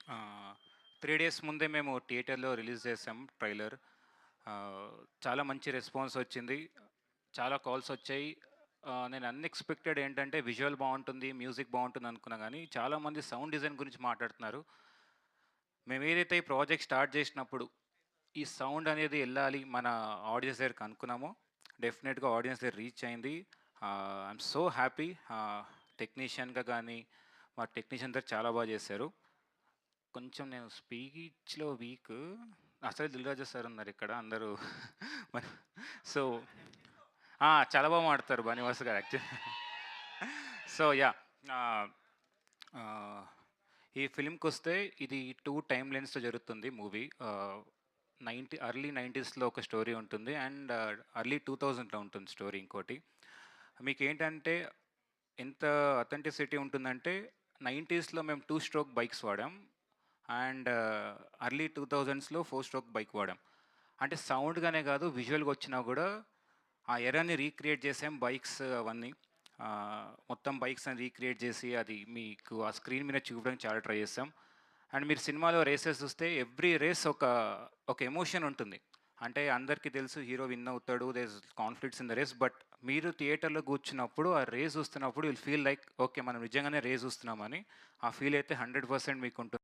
3 days ముందే మేము థియేటర్‌లో రిలీజ్ చేసాం ట్రైలర్. చాలా మంచి రెస్పాన్స్ వచ్చింది. చాలా కాల్స్ వచ్చాయి. నేను అన్‌ఎక్స్‌పెక్టెడ్ ఏంటంటే విజువల్ బావుంటుంది, మ్యూజిక్ బావుంటుంది అనుకున్నా గానీ, చాలామంది సౌండ్ డిజైన్ గురించి మాట్లాడుతున్నారు. మేమేదైతే ఈ ప్రాజెక్ట్ స్టార్ట్ చేసినప్పుడు, ఈ సౌండ్ అనేది ఎళ్ళాలి మన ఆడియన్స్ దగ్గరికి అనుకున్నామో, డెఫినెట్‌గా ఆడియన్స్ దగ్గర రీచ్ అయింది. I'm so happy. టెక్నీషియన్‌గా గానీ, మా టెక్నీషియన్ అందరూ చాలా బాగా చేశారు. కొంచెం నేను స్పీచ్‌లో వీక్. అసలే 'దిల్ రాజు' సార్ ఉన్నారిక్కడ అందరూ. మరి సో చాలా బాగా మాట్లాడతారు బనివాస్ గారు యాక్చువల్లీ. So yeah! ఆహ్, ఆహ్, ఈ ఫిల్మ్‌కొస్తే ఇది 2 టైమ్ లైన్స్‌తో జరుగుతుంది మూవీ. 90స్‌లో ఒక స్టోరీ ఉంటుంది. అండ్ ఎర్లీ 2000లో ఉంటుంది స్టోరీ ఇంకోటి. మీకేంటంటే ఎంత అథెంటిసిటీ ఉంటుందంటే 90స్‌లో మేము 2 స్ట్రోక్ బైక్స్ వాడాం. అండ్ ఎర్లీ 2000స్‌లో 4 స్ట్రోక్ బైక్ వాడాం. అంటే సౌండ్‌గానే కాదు విజువల్‌గా వచ్చినా కూడా ఆ ఎరాని రీక్రియేట్ చేసాం బైక్స్ అవన్నీ. మొత్తం బైక్స్‌ని రీక్రియేట్ చేసి అది మీకు ఆ స్క్రీన్ మీద చూపడానికి చాలా ట్రై చేసాం. అండ్ మీరు సినిమాలో రేసెస్ చూస్తే ఎవ్రీ రేస్ ఒక ఎమోషన్ ఉంటుంది. అంటే అందరికీ తెలుసు హీరో విన్ అవుతాడు. There is conflicts in the race. But మీరు థియేటర్‌లో కూర్చున్నప్పుడు ఆ రేస్ చూస్తున్నప్పుడు విల్ ఫీల్ లైక్ ఓకే మనం నిజంగానే రేస్ చూస్తున్నామని. ఆ ఫీల్ అయితే 100% మీకుంటుంది.